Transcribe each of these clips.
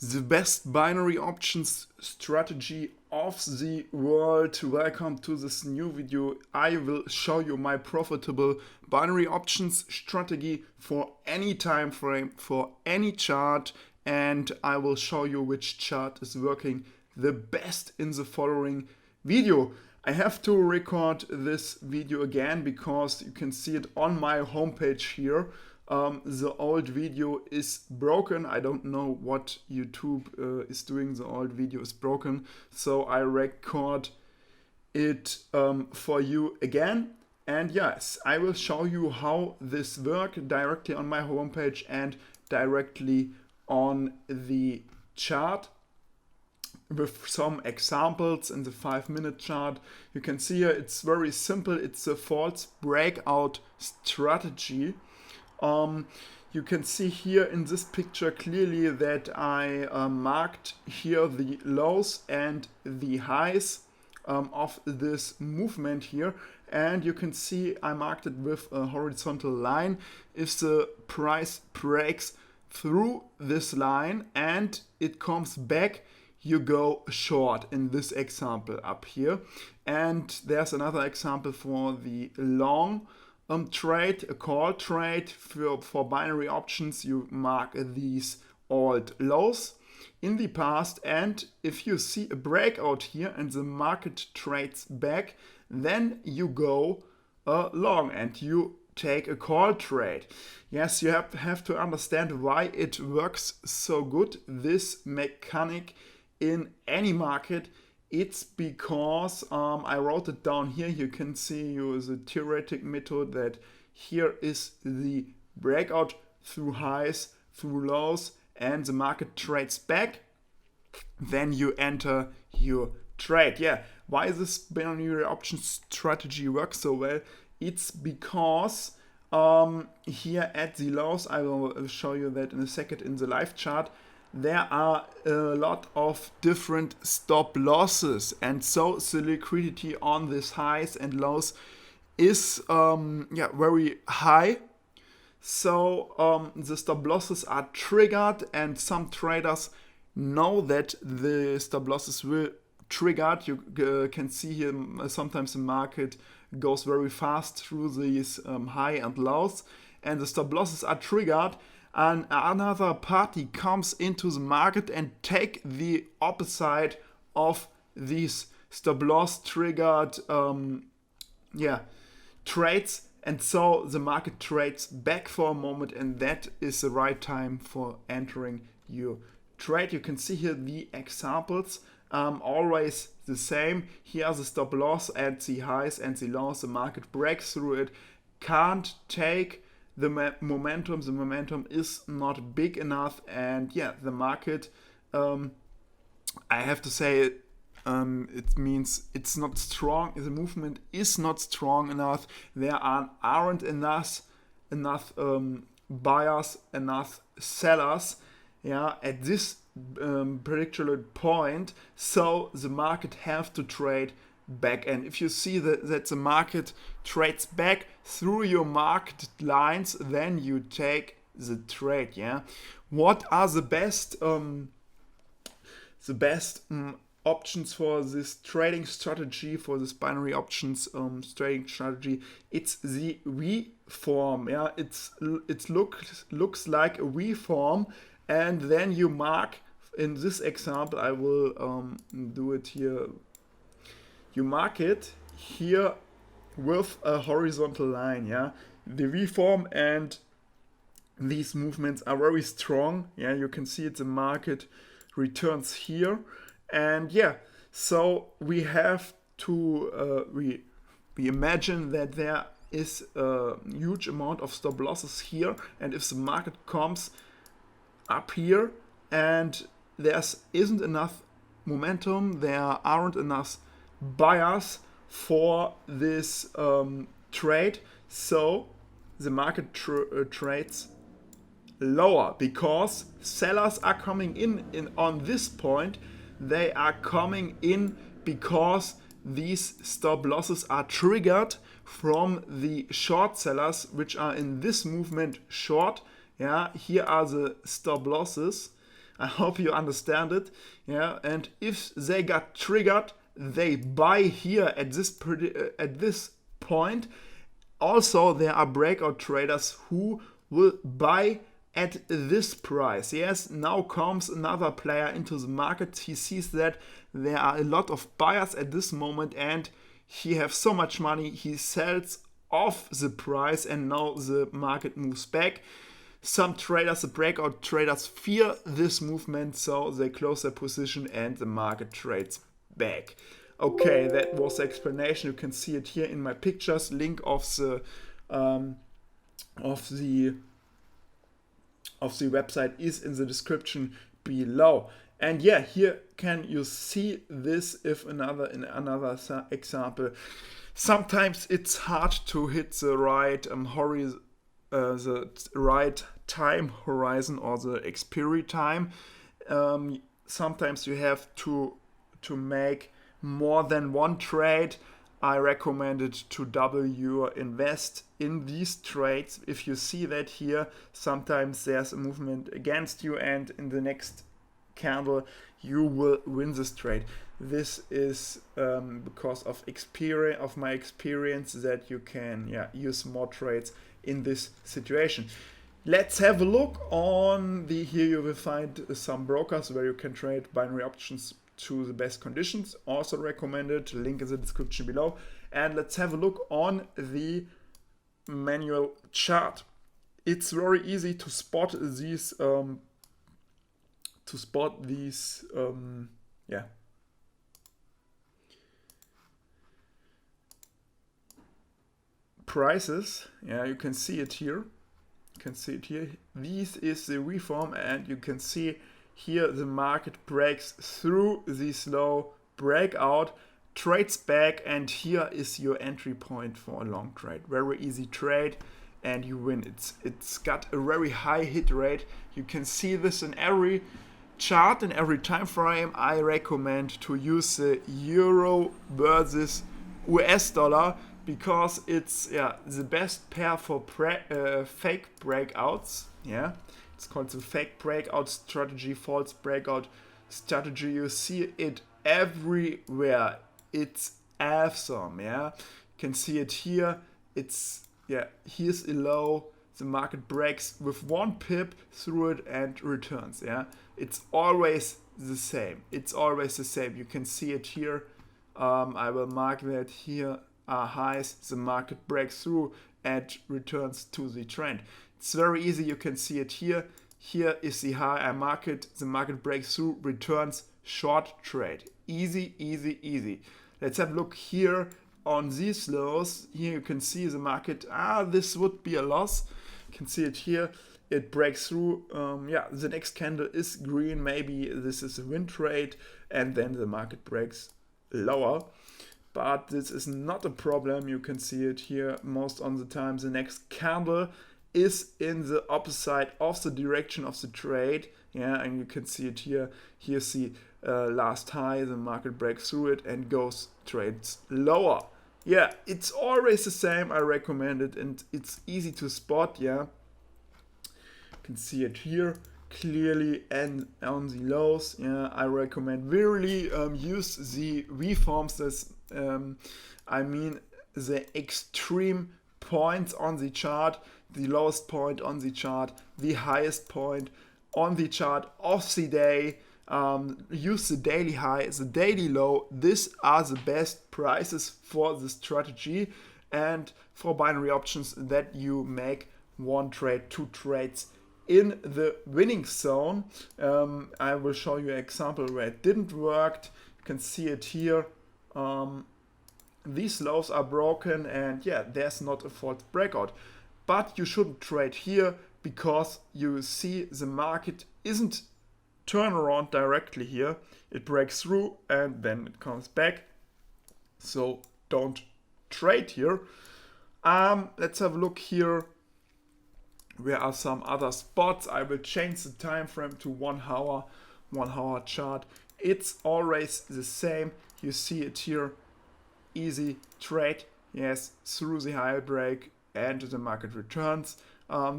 The best binary options strategy of the world. Welcome to this new video. I will show you my profitable binary options strategy for any time frame, for any chart, and I will show you which chart is working the best in the following video. I have to record this video again because you can see it on my homepage here. The old video is broken. I don't know what YouTube is doing. The old video is broken. So I record it for you again. And yes, I will show you how this works directly on my homepage and directly on the chart with some examples in the 5-minute chart. You can see here it's very simple. It's a false breakout strategy. You can see here in this picture clearly that I marked here the lows and the highs of this movement here, and you can see I marked it with a horizontal line. If the price breaks through this line and it comes back, you go short in this example up here. And there's another example for the long trade, a call trade for binary options. You mark these old lows in the past, and if you see a breakout here and the market trades back, then you go long and you take a call trade. Yes, you have to understand why it works so good, this mechanic in any market. It's because I wrote it down here. You can see the theoretic method that here is the breakout through highs, through lows, and the market trades back. Then you enter your trade. Yeah, why this binary option strategy works so well? It's because here at the lows, I will show you that in a second in the live chart, there are a lot of different stop losses, and so the liquidity on these highs and lows is very high. So the stop losses are triggered, and some traders know that the stop losses will trigger. You can see here sometimes the market goes very fast through these high and lows, and the stop losses are triggered, and another party comes into the market and take the opposite of these stop loss triggered trades, and so the market trades back for a moment, and that is the right time for entering your trade. You can see here the examples, always the same. Here are the stop loss at the highs and the lows. The market breaks through it, can't take the momentum. The momentum is not big enough, and yeah, the market, I have to say, it means it's not strong. The movement is not strong enough. There aren't enough buyers, enough sellers, at this particular point. So the market have to trade back, and if you see that the market trades back through your market lines, then you take the trade. What are the best options for this trading strategy, for this binary options trading strategy? It's the V form. It looks like a V form, and then you mark. In this example, I will do it here. You mark it here with a horizontal line, the V form, and these movements are very strong. You can see it, the market returns here, and so we have to we imagine that there is a huge amount of stop losses here, and if the market comes up here and there isn't enough momentum, there aren't enough buyers for this trade, so the market trades lower because sellers are coming in on this point. They are coming in because these stop losses are triggered from the short sellers, which are in this movement short. Here are the stop losses. I hope you understand it. Yeah, and if they got triggered, they buy here at this point. Also, there are breakout traders who will buy at this price. Yes, now comes another player into the market. He sees that there are a lot of buyers at this moment and he has so much money. He sells off the price and now the market moves back. Some traders, the breakout traders, fear this movement, so they close their position and the market trades back. Okay, that was the explanation. You can see it here in my pictures. Link of the website is in the description below. And yeah, here can you see this if in another example. Sometimes it's hard to hit the right the right time horizon or the expiry time. Sometimes you have to make more than one trade. I recommend it to double your invest in these trades. If you see that here, sometimes there's a movement against you and in the next candle you will win this trade. This is because of my experience that you can use more trades in this situation. Let's have a look on here you will find some brokers where you can trade binary options to the best conditions. Also recommended, link in the description below. And let's have a look on the manual chart. It's very easy to spot these prices. Yeah, you can see it here. This is the reform, and you can see here the market breaks through this low breakout, trades back, and here is your entry point for a long trade. Very easy trade and you win. It's got a very high hit rate. You can see this in every chart, in every time frame. I recommend to use the euro versus US dollar because it's the best pair for fake breakouts. Yeah, it's called the fake breakout strategy, false breakout strategy. You see it everywhere. It's awesome. Yeah, you can see it here. Here's a low. The market breaks with 1 pip through it and returns. Yeah, it's always the same. You can see it here. I will mark that here are highs. The market breaks through and returns to the trend. It's very easy. You can see it here. Here is the high. I mark it. The market breaks through, returns, short trade. Easy, easy, easy. Let's have a look here on these lows. Here you can see the market. This would be a loss. You can see it here. It breaks through. The next candle is green. Maybe this is a win trade, and then the market breaks lower. But this is not a problem. You can see it here. Most of the time, the next candle is in the opposite of the direction of the trade. Yeah, and you can see it here. Here's the last high. The market breaks through it and trades lower. Yeah, it's always the same. I recommend it, and it's easy to spot. Yeah, you can see it here clearly and on the lows. Yeah, I recommend really use the reforms. I mean the extreme points on the chart, the lowest point on the chart, the highest point on the chart of the day. Use the daily high, the daily low. These are the best prices for the strategy and for binary options that you make 1 trade, 2 trades in the winning zone. I will show you an example where it didn't work. You can see it here. These lows are broken and there's not a false breakout. But you shouldn't trade here because you see the market isn't turn around directly here. It breaks through and then it comes back. So don't trade here. Let's have a look here. Where are some other spots? I will change the time frame to 1 hour chart. It's always the same. You see it here. Easy trade. Yes, through the high break and the market returns.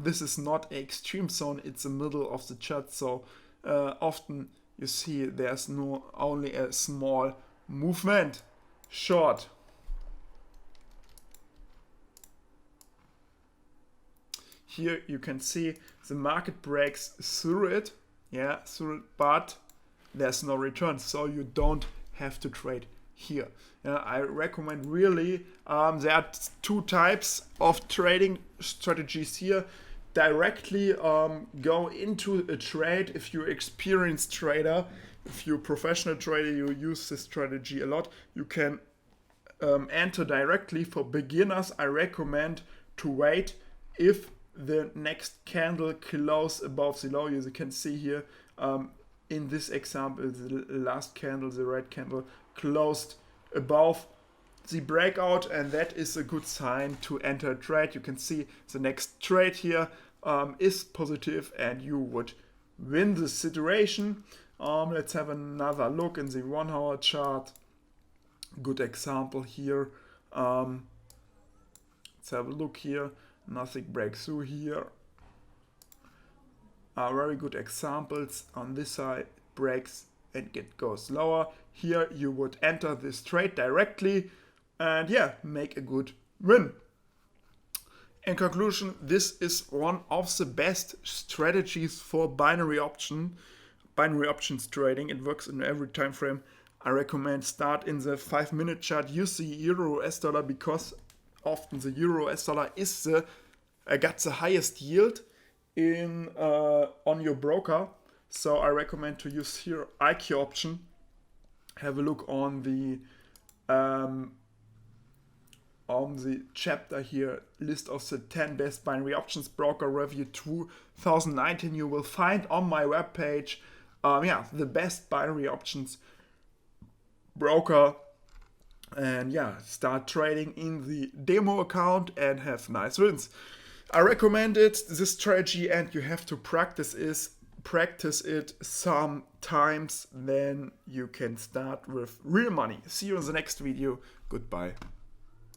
This is not an extreme zone. It's the middle of the chart. So often you see there's only a small movement. Short. Here you can see the market breaks through it, but there's no return, so you don't have to trade here. I recommend really, there are two types of trading strategies here. Directly go into a trade. If you're an experienced trader, if you're a professional trader, you use this strategy a lot. You can enter directly. For beginners, I recommend to wait if the next candle close above the low. As you can see here, in this example, the last candle, the red candle, closed above the breakout, and that is a good sign to enter a trade. You can see the next trade here is positive, and you would win the situation. Let's have another look in the 1 hour chart. Good example here. Let's have a look here. Nothing breaks through here. Very good examples. On this side, breaks and it goes lower. Here you would enter this trade directly and make a good win. In conclusion, this is one of the best strategies for binary options trading. It works in every time frame. I recommend start in the 5-minute chart. Use the Euro US dollar because often the Euro US dollar is got the highest yield in on your broker. So I recommend to use here IQ option. Have a look on the chapter here, list of the 10 best binary options broker review 2019. You will find on my webpage the best binary options broker, and start trading in the demo account and have nice wins. I recommend this strategy, and you have to practice it sometimes, then you can start with real money. See you in the next video. Goodbye.